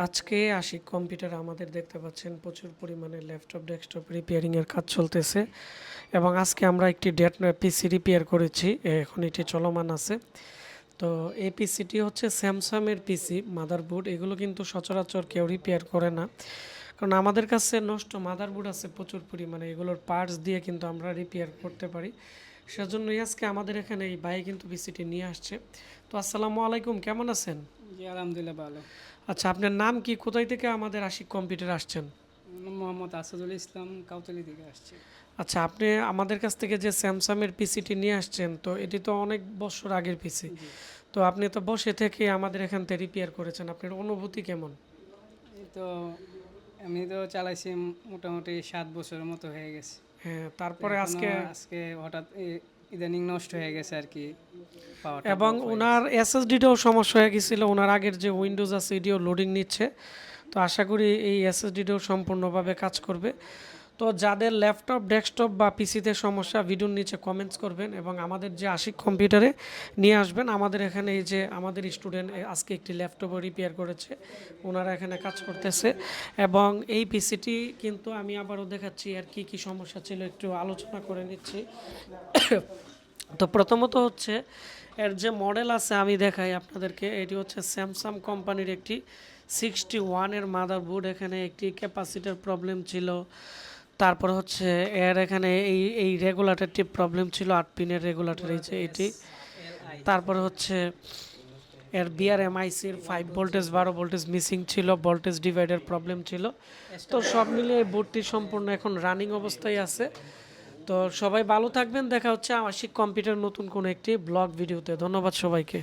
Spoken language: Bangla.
আজকে আশিক কম্পিউটার আমাদের দেখতে পাচ্ছেন প্রচুর পরিমাণে ল্যাপটপ ডেস্কটপ রিপেয়ারিংয়ের কাজ চলতেছে এবং আজকে আমরা একটি পিসি রিপেয়ার করেছি, এখন এটি চলমান আছে। তো এই পিসিটি হচ্ছে স্যামসাংয়ের পিসি মাদারবোর্ড, এগুলো কিন্তু সচরাচর কেউ রিপেয়ার করে না, কারণ আমাদের কাছে নষ্ট মাদারবোর্ড আছে প্রচুর পরিমাণে, এগুলোর পার্টস দিয়ে কিন্তু আমরা রিপেয়ার করতে পারি। সেজন্যই আজকে আমাদের এখানে এই ভাই কিন্তু পিসিটি নিয়ে আসছে। তো আসসালামু আলাইকুম, কেমন আছেন? জি আলহামদুলিল্লাহ ভালো। আচ্ছা, আপনার নাম কি, কোথায় থেকে আমাদের আশিক কম্পিউটার আসছেন? মোহাম্মদ আসাদুল ইসলাম, কাউতলি থেকে আসছি। আচ্ছা, আপনি আমাদের কাছ থেকে যে স্যামসাংয়ের পিসিটি নিয়ে আসছেন, তো এটি তো অনেক বছর আগের পিসি। জি, তো আপনি তো বসে থেকে আমাদের এখান থেকে রিপেয়ার করেছেন, আপনার অনুভূতি কেমন? এই তো আমি তো চালাইছি মোটামুটি 7 বছরের মতো হয়ে গেছে। হ্যাঁ, তো তারপরে এখনো আজকে আজকে হঠাৎ ইদানিং নষ্ট হয়ে গেছে আর কি, পাওয়ারটা এবং অফ হয়ে ওনার গেছে। এসএসডিটাও সমস্যা হয়ে গেছিলো, ওনার আগের যে উইন্ডোজ আছে এটিও লোডিং নিচ্ছে। তো আশা করি এই এসএসডিটাও সম্পূর্ণভাবে কাজ করবে। তো যাদের ল্যাপটপ ডেস্কটপ বা পিসিতে সমস্যা, ভিডিওর নিচে কমেন্টস করবেন এবং আমাদের যে আশিক কম্পিউটারে নিয়ে আসবেন। আমাদের এখানে এই যে আমাদের স্টুডেন্ট আজকে একটি ল্যাপটপও রিপেয়ার করেছে, ওনারা এখানে কাজ করতেছে। এবং এই পিসিটি কিন্তু আমি আবারও দেখাচ্ছি আর কি কি সমস্যা ছিল, একটু আলোচনা করে নিচ্ছি। তো প্রথমত হচ্ছে এর যে মডেল আছে আমি দেখাই আপনাদেরকে, এটি হচ্ছে স্যামসাং কোম্পানির একটি 61-এর মাদারবোর্ড। এখানে একটি ক্যাপাসিটার প্রবলেম ছিল, তারপর হচ্ছে এর এখানে এই রেগুলেটরটি প্রবলেম ছিল, 8 পিনের রেগুলেটর এই যে এটি। তারপরে হচ্ছে এর বিআরএমআইসির 5 ভোল্টেজ 12 ভোল্টেজ মিসিং ছিল, ভোল্টেজ ডিভাইডার প্রবলেম ছিল। তো সব মিলিয়ে এই বোর্ডটি সম্পূর্ণ এখন রানিং অবস্থায় আছে। তো সবাই ভালো থাকবেন, দেখা হচ্ছে আশিক কম্পিউটার নতুন কোনো একটি ব্লগ ভিডিওতে। ধন্যবাদ সবাইকে।